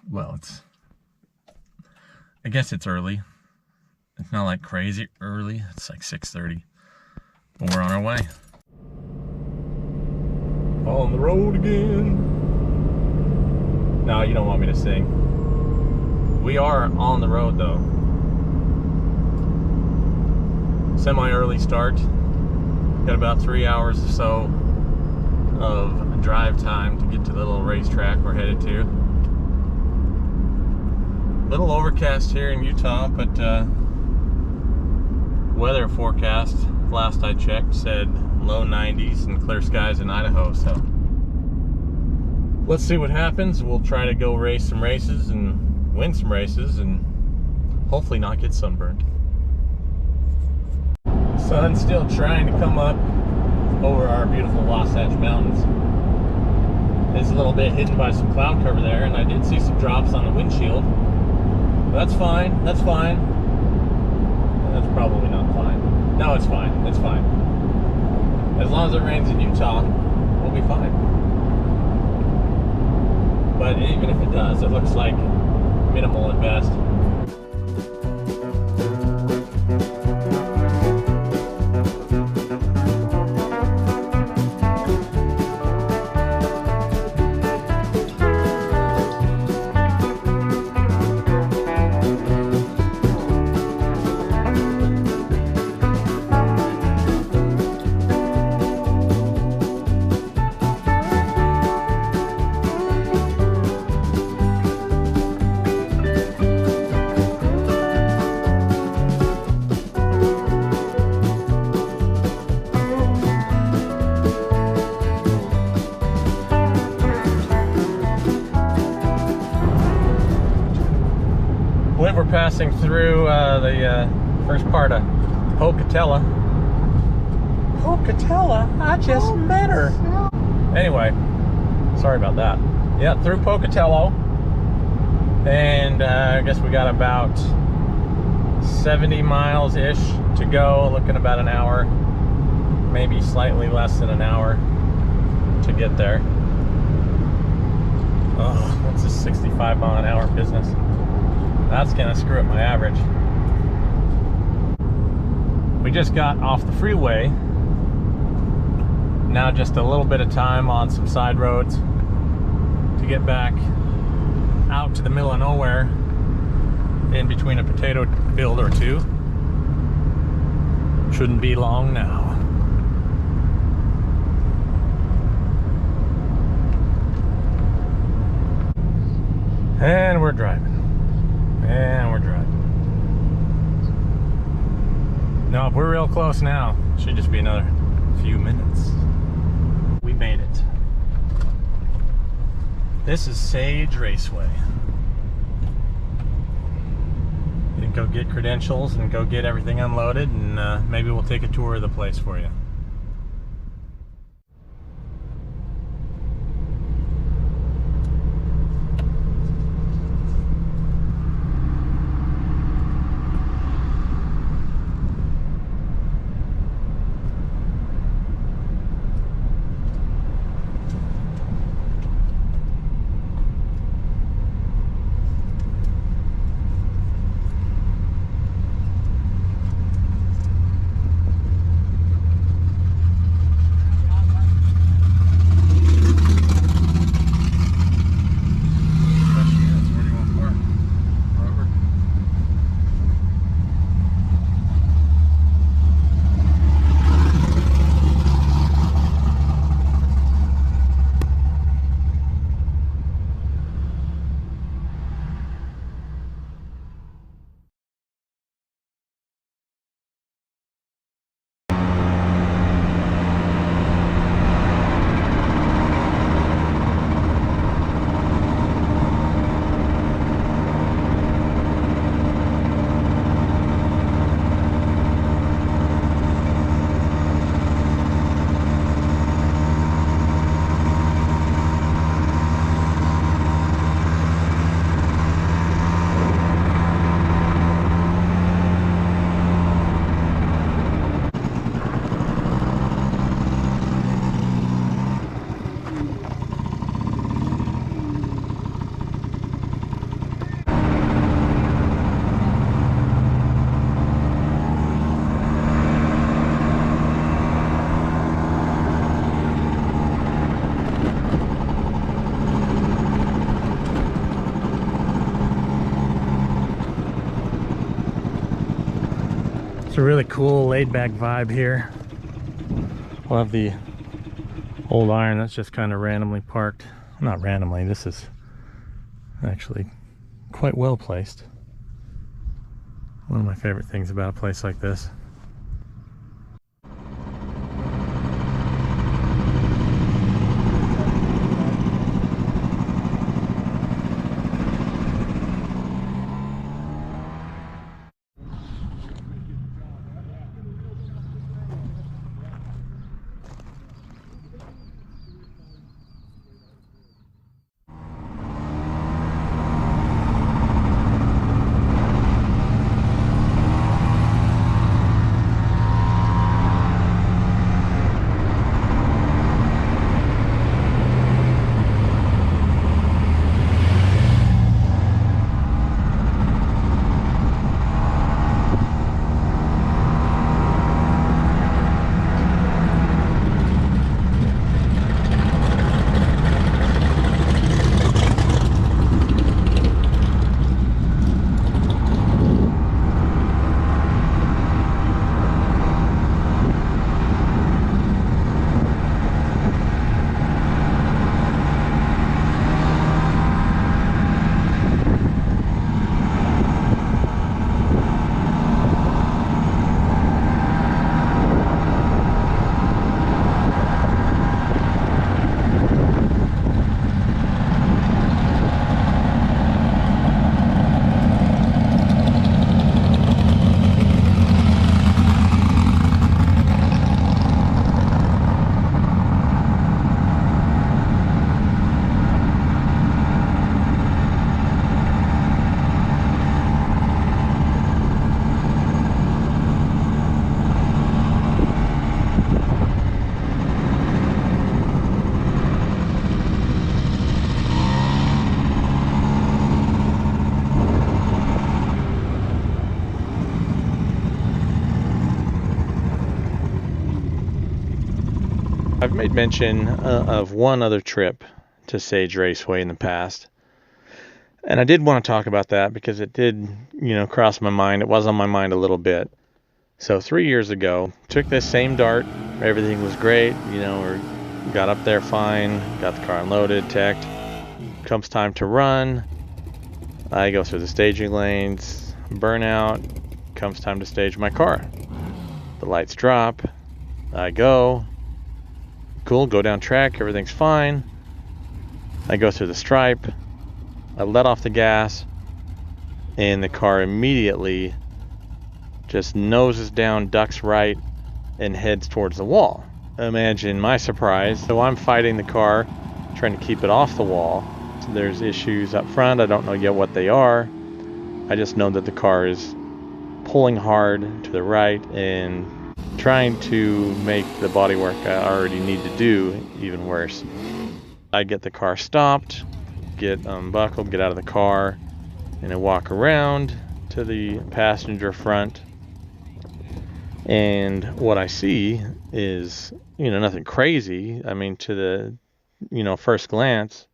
Well, I guess it's early. It's not like crazy early. It's like 6:30. But we're on our way. On the road again. No, you don't want me to sing. We are on the road though. Semi-early start. Got about 3 hours or so of drive time to get to the little racetrack we're headed to. Little overcast here in Utah, but weather forecast last I checked said low 90s and clear skies in Idaho, so let's see what happens. We'll try to go race some races and win some races and hopefully not get sunburned. Sun's still trying to come up over our beautiful Wasatch Mountains. It's a little bit hidden by some cloud cover there, and I did see some drops on the windshield. That's fine, that's fine. That's probably not fine. No, it's fine, it's fine. As long as it rains in Utah, we'll be fine. But even if it does, it looks like minimal at best. We're passing through the first part of Pocatello. Pocatello? I just met her. Anyway, sorry about that. Yeah, through Pocatello. And I guess we got about 70 miles-ish to go, looking about an hour, maybe slightly less than an hour to get there. Oh, that's a 65 mile an hour business. That's gonna screw up my average. We just got off the freeway. Now just a little bit of time on some side roads to get back out to the middle of nowhere in between a potato field or two. Shouldn't be long now. And we're driving. And we're driving. No, we're real close now. Should just be another few minutes. We made it. This is Sage Raceway. You can go get credentials and go get everything unloaded, and maybe we'll take a tour of the place for you. a really cool laid-back vibe here. We'll have the old iron that's just kind of randomly parked. Not randomly, this is actually quite well placed. One of my favorite things about a place like this. I've made mention of one other trip to Sage Raceway in the past, and I did want to talk about that because it did, cross my mind. It was on my mind a little bit. So 3 years ago, took this same dart. Everything was great. We got up there fine, got the car unloaded, teched. Comes time to run. I go through the staging lanes, burnout. Comes time to stage my car. The lights drop. I go. Cool, go down track, everything's fine. I go through the stripe, I let off the gas, and the car immediately just noses down, ducks right, and heads towards the wall. Imagine my surprise. So I'm fighting the car, trying to keep it off the wall. So there's issues up front, I don't know yet what they are. I just know that the car is pulling hard to the right and trying to make the bodywork I already need to do even worse. I get the car stopped, get unbuckled, get out of the car, and I walk around to the passenger front. And what I see is, nothing crazy. I mean, to the, first glance,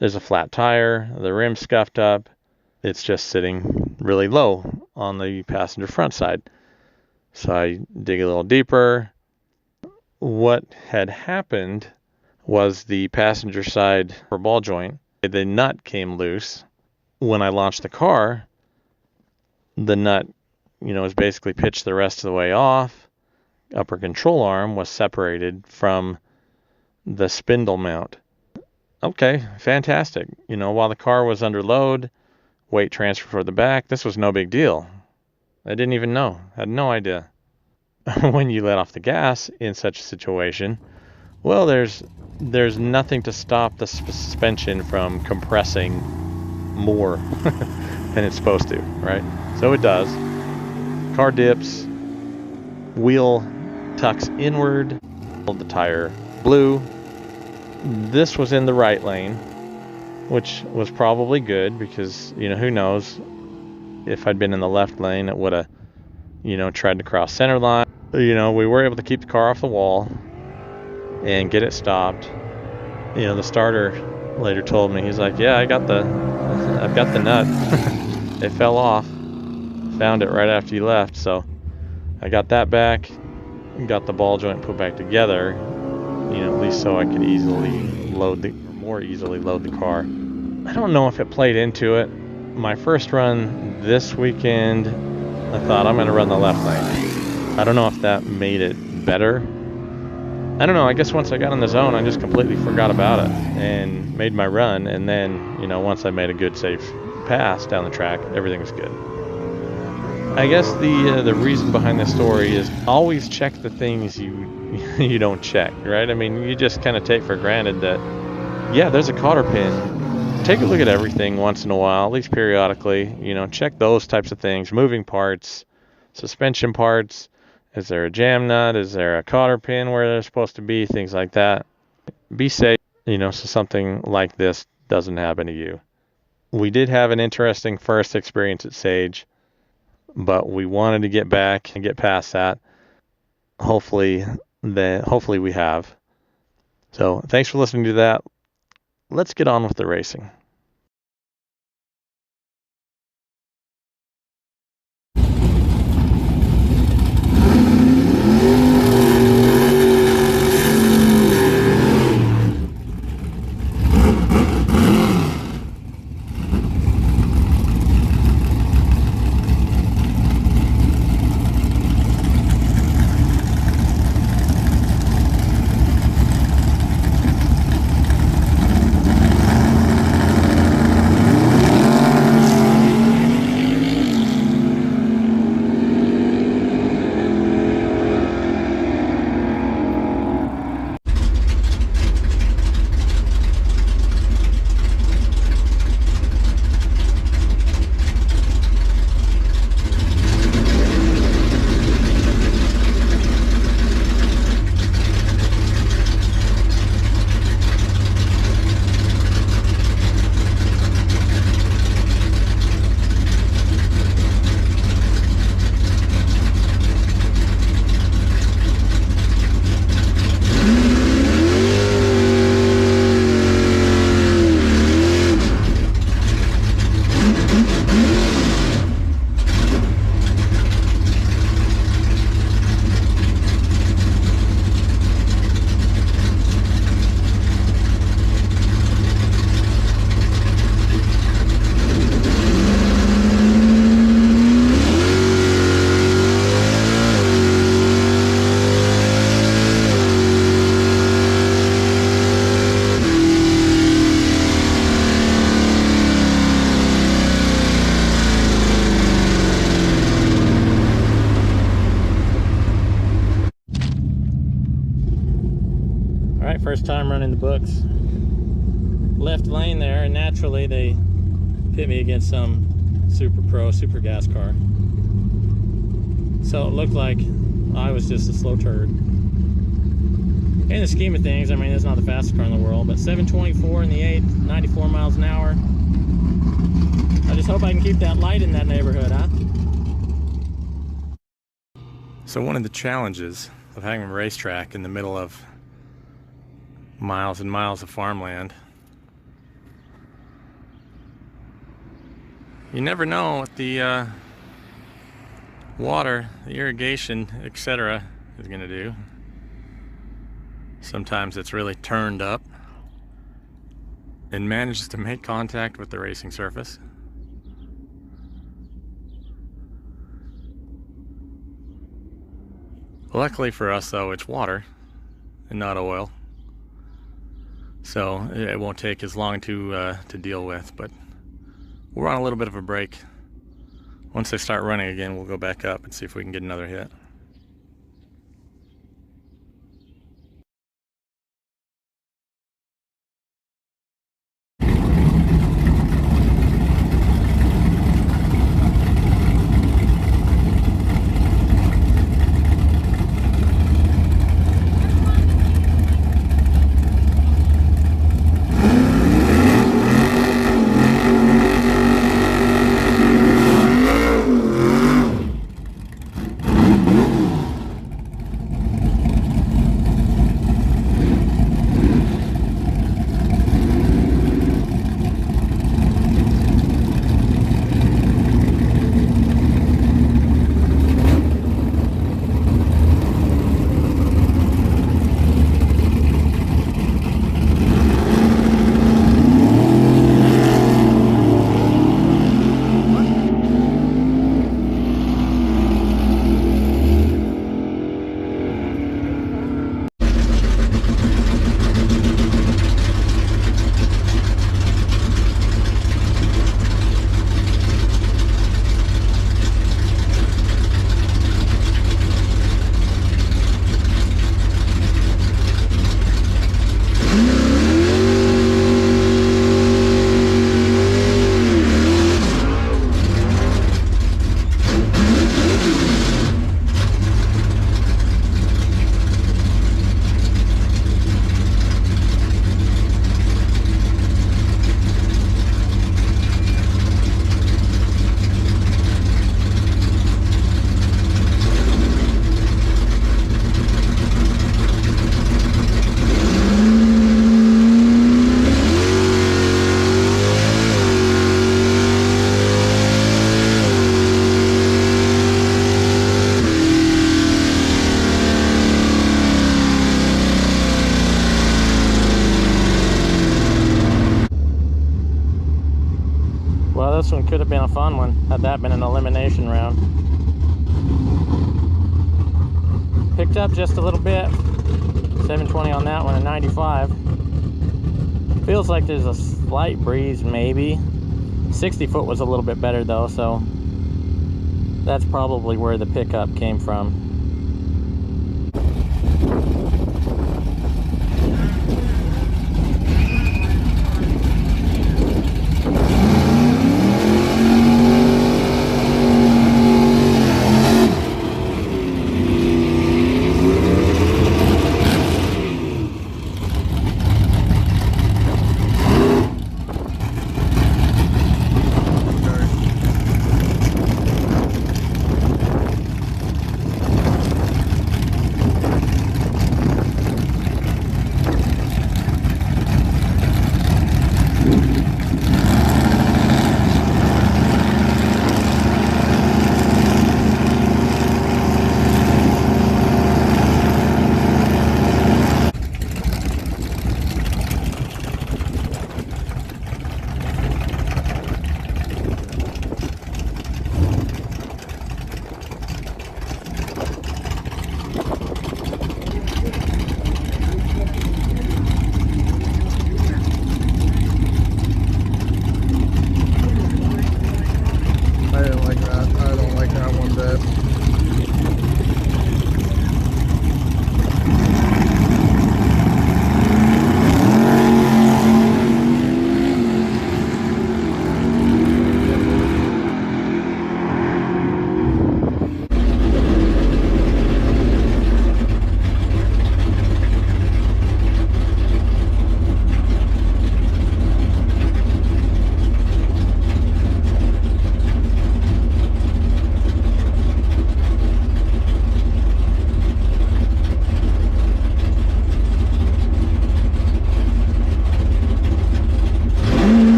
there's a flat tire, the rim's scuffed up. It's just sitting really low on the passenger front side. So I dig a little deeper. What had happened was the passenger side ball joint, the nut came loose. When I launched the car, the nut, was basically pitched the rest of the way off. Upper control arm was separated from the spindle mount. Okay, fantastic. While the car was under load, weight transfer for the back, this was no big deal. I didn't even know. Had no idea. When you let off the gas in such a situation, well, there's nothing to stop the suspension from compressing more than it's supposed to, right? So it does. Car dips, wheel tucks inward, the tire blew. This was in the right lane, which was probably good because, who knows, if I'd been in the left lane, it would have, tried to cross center line. We were able to keep the car off the wall and get it stopped. The starter later told me, he's like, yeah, I've got the nut. It fell off. Found it right after you left. So I got that back, got the ball joint put back together, at least so I could more easily load the car. I don't know if it played into it. My first run this weekend, I thought I'm going to run the left lane. I don't know if that made it better. I don't know. I guess once I got in the zone, I just completely forgot about it and made my run. And then, once I made a good, safe pass down the track, everything was good. I guess the reason behind this story is always check the things you don't check, right? I mean, you just kind of take for granted that, yeah, there's a cotter pin. Take a look at everything once in a while, at least periodically. Check those types of things. Moving parts, suspension parts. Is there a jam nut? Is there a cotter pin where they're supposed to be? Things like that. Be safe, so something like this doesn't happen to you. We did have an interesting first experience at Sage, but we wanted to get back and get past that. Hopefully we have. So thanks for listening to that. Let's get on with the racing. First time running the books. Left lane there, and naturally they pit me against some super gas car. So it looked like I was just a slow turd. In the scheme of things, I mean, it's not the fastest car in the world, but 724 in the 8, 94 miles an hour. I just hope I can keep that light in that neighborhood, huh? So one of the challenges of having a racetrack in the middle of miles and miles of farmland, you never know what the water, the irrigation, etc. is going to do. Sometimes it's really turned up and manages to make contact with the racing surface. Luckily for us though, it's water and not oil. So it won't take as long to deal with, but we're on a little bit of a break. Once they start running again, we'll go back up and see if we can get another hit. could have been a fun one had that been an elimination round. Picked up just a little bit. 720 on that one and 95. Feels like there's a slight breeze, maybe. 60 foot was a little bit better though, so that's probably where the pickup came from.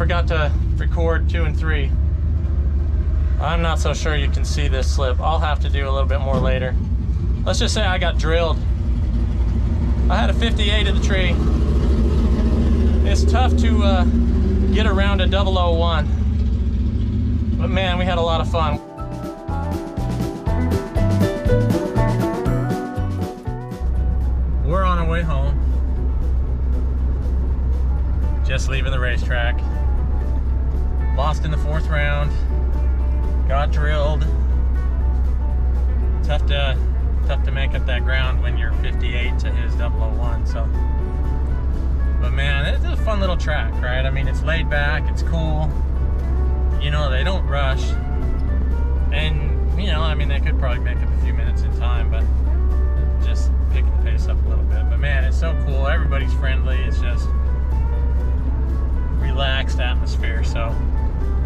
forgot to record 2 and 3. I'm not so sure you can see this slip. I'll have to do a little bit more later. Let's just say I got drilled. I had a 58 in the tree. It's tough to get around a 001. But man, we had a lot of fun. We're on our way home. Just leaving the racetrack. Lost in the 4th round. Got drilled. Tough to make up that ground when you're 58 to his 001. So, but man, it's a fun little track, right? I mean, it's laid back. It's cool. You know, they don't rush. And you know, I mean, they could probably make up a few minutes in time, but just picking the pace up a little bit. But man, it's so cool. Everybody's friendly. It's just relaxed atmosphere. So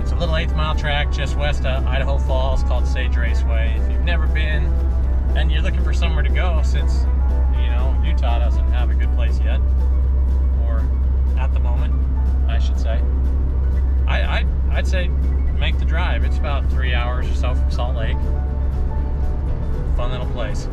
it's a little 8th mile track just west of Idaho Falls called Sage Raceway. If you've never been and you're looking for somewhere to go, since you know Utah doesn't have a good place yet, or at the moment I should say, I'd say make the drive. It's about 3 hours or so from Salt Lake. Fun little place.